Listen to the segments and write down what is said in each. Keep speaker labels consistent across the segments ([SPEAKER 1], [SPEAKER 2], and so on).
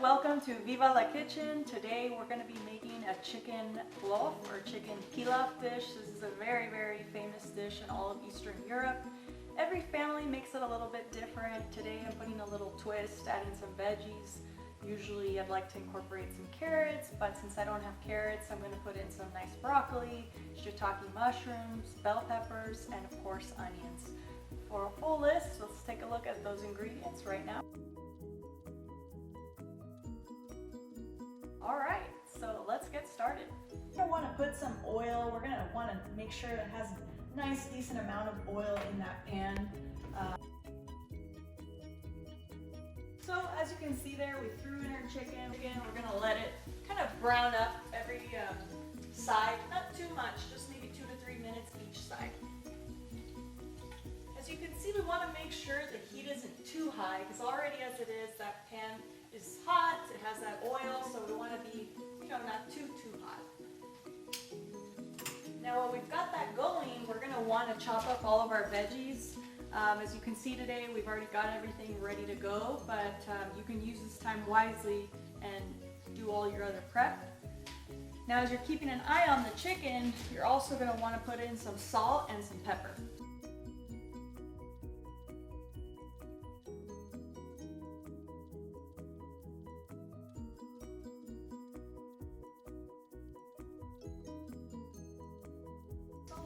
[SPEAKER 1] welcome to Viva la Kitchen. Today we're going to be making a chicken cloves or chicken pilaf dish. This is a very, very famous dish in all of Eastern Europe. Every family makes it a little bit different. Today I'm putting a little twist, adding some veggies. Usually I'd like to incorporate some carrots, but since I don't have carrots, I'm going to put in some nice broccoli, shiitake mushrooms, bell peppers, and of course onions. For a full list, let's take a look at those ingredients right now. Alright, so let's get started. You're going to want to put some oil. We're going to want to make sure it has a nice decent amount of oil in that pan. So as you can see there, we threw in our chicken. Again, we're going to let it kind of brown up every side. Not too much, just maybe 2 to 3 minutes each side. As you can see, we want to make sure the heat isn't too high because already as it is, that pan is hot, it has that oil, so we want to be, not too hot. Now while we've got that going, we're going to want to chop up all of our veggies. As you can see today, we've already got everything ready to go, but you can use this time wisely and do all your other prep. Now as you're keeping an eye on the chicken, you're also going to want to put in some salt and some pepper.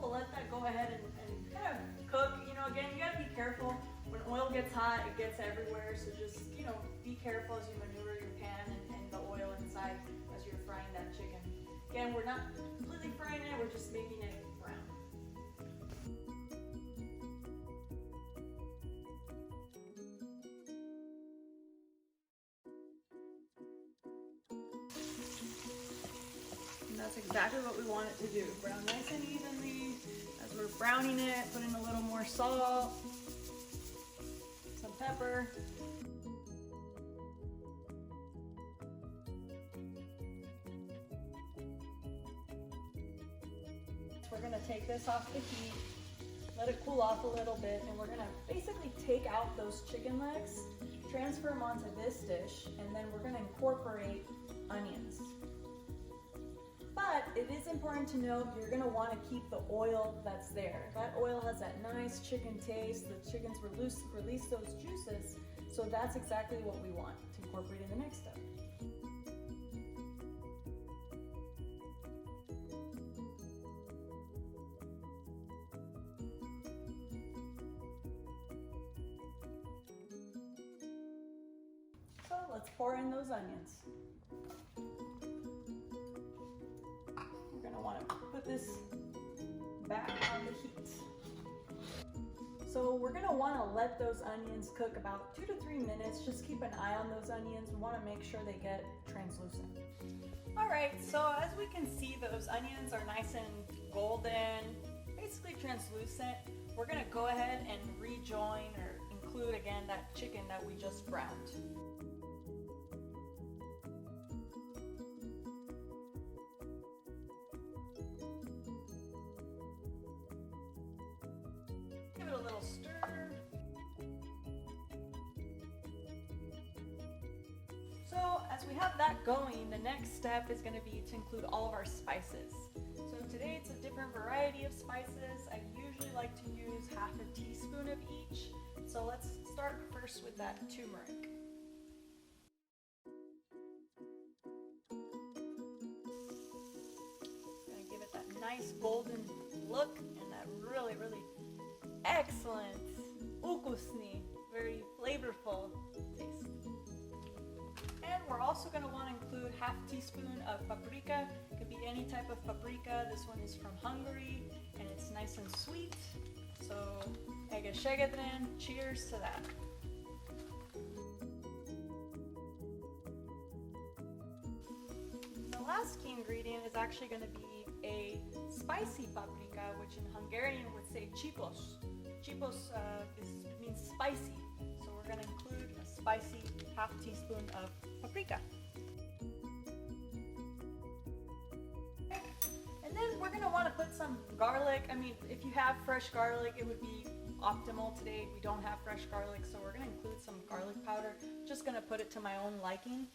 [SPEAKER 1] We'll let that go ahead and kind of cook. Again, you gotta be careful. When oil gets hot, it gets everywhere. So just, be careful as you maneuver your pan and the oil inside as you're frying that chicken. Again, we're not completely frying it, we're just making it brown. And that's exactly what we want it to do. Brown nice and evenly. As we're browning it, put in a little more salt, some pepper. We're going to take this off the heat, let it cool off a little bit, and we're going to basically take out those chicken legs, transfer them onto this dish, and then we're going to incorporate onions. But it is important to note you're going to want to keep the oil that's there. That oil has that nice chicken taste. The chickens release those juices, so that's exactly what we want to incorporate in the next step. So let's pour in those onions. Want to put this back on the heat. So we're going to want to let those onions cook about 2 to 3 minutes. Just keep an eye on those onions. We want to make sure they get translucent. Alright, so as we can see, those onions are nice and golden, basically translucent. We're going to go ahead and rejoin or include again that chicken that we just browned. A little stir. So as we have that going, the next step is going to be to include all of our spices. So today it's a different variety of spices. I usually like to use half a teaspoon of each. So let's start first with that turmeric. Going to give it that nice golden look and that really excellent, ukusni, very flavorful taste. And we're also going to want to include half teaspoon of paprika. It could be any type of paprika. This one is from Hungary and it's nice and sweet. So Egeszsegedre, cheers to that. The last key ingredient is actually going to be a spicy paprika, which in Hungarian would say csipos. Csipos means spicy, so we're going to include a spicy half teaspoon of paprika. And then we're going to want to put some garlic. I mean, if you have fresh garlic, it would be optimal. Today we don't have fresh garlic, so we're going to include some garlic powder. Just going to put it to my own liking.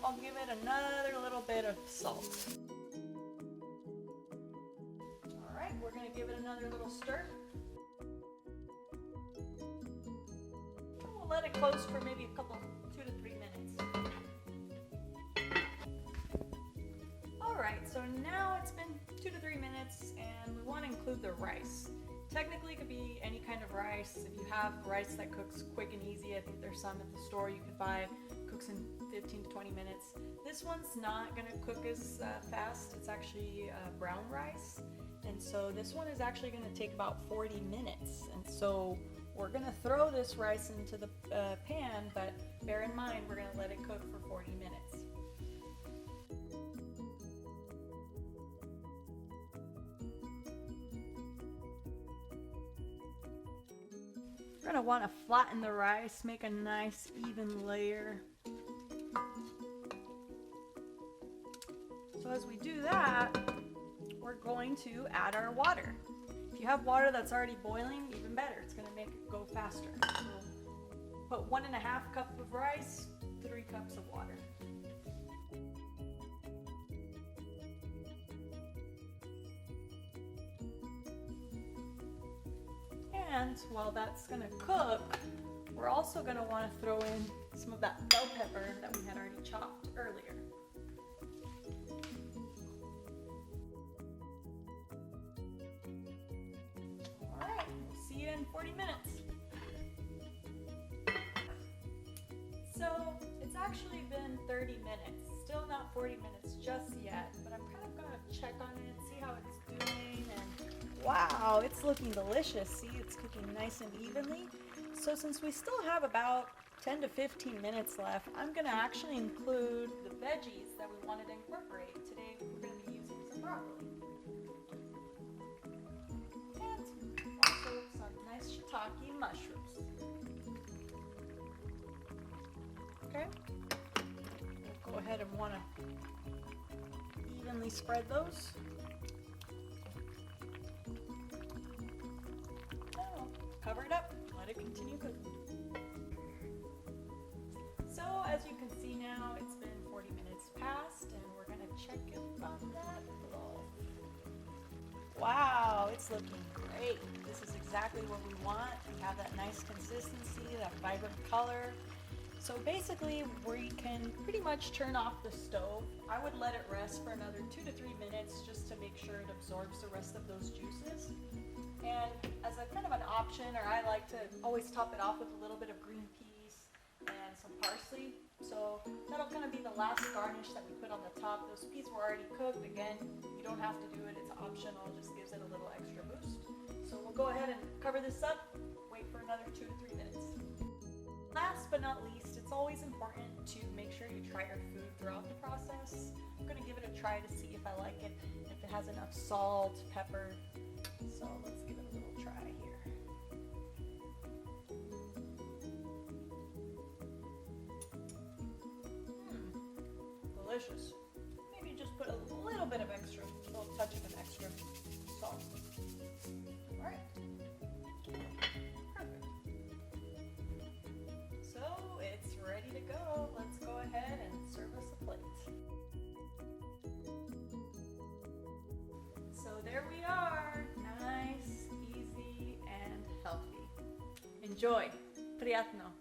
[SPEAKER 1] I'll give it another little bit of salt. All right, we're gonna give it another little stir. We'll let it close for maybe a couple, 2 to 3 minutes. All right, so now it's been 2 to 3 minutes and we want to include the rice. Technically it could be any kind of rice. If you have rice that cooks quick and easy, I think there's some at the store you could buy, cooks in 15 to 20 minutes. This one's not going to cook as fast. It's actually brown rice. And so this one is actually going to take about 40 minutes. And so we're going to throw this rice into the pan, but bear in mind we're going to let it cook for 40 minutes. You're going to want to flatten the rice, make a nice even layer. So as we do that, we're going to add our water. If you have water that's already boiling, even better. It's going to make it go faster. So put 1.5 cups of rice, 3 cups of water. And while that's going to cook, we're also going to want to throw in some of that bell pepper that we had already chopped earlier. Alright, we'll see you in 40 minutes. So it's actually been 30 minutes, still not 40 minutes just yet, but I'm kind of going to check on it, see how it's doing, and wow, it's looking delicious. See, it's cooking nice and evenly. So since we still have about 10 to 15 minutes left, I'm going to actually include the veggies that we wanted to incorporate. Today we're going to be using some broccoli. And also some nice shiitake mushrooms. Okay, we'll go ahead and want to evenly spread those. Cover it up, let it continue cooking. So as you can see now, it's been 40 minutes past and we're gonna check it on that loaf. Wow, it's looking great. This is exactly what we want. We have that nice consistency, that vibrant color. So basically we can pretty much turn off the stove. I would let it rest for another 2 to 3 minutes just to make sure it absorbs the rest of those juices. And as a kind of an option, or I like to always top it off with a little bit of green peas and some parsley. So that'll kind of be the last garnish that we put on the top. Those peas were already cooked. Again, you don't have to do it. It's optional. It just gives it a little extra boost. So we'll go ahead and cover this up. Wait for another 2 to 3 minutes. Last but not least, it's always important to make sure you try your food throughout the process. I'm going to give it a try to see if I like it, if it has enough salt, pepper. So let's give it a little try here. Delicious. Maybe just put a little bit of extra, a little touch of an extra salt. All right. Perfect. So it's ready to go. Let's go ahead and serve us a plate. So there we are. Nice, easy, and healthy. Enjoy. Приятно.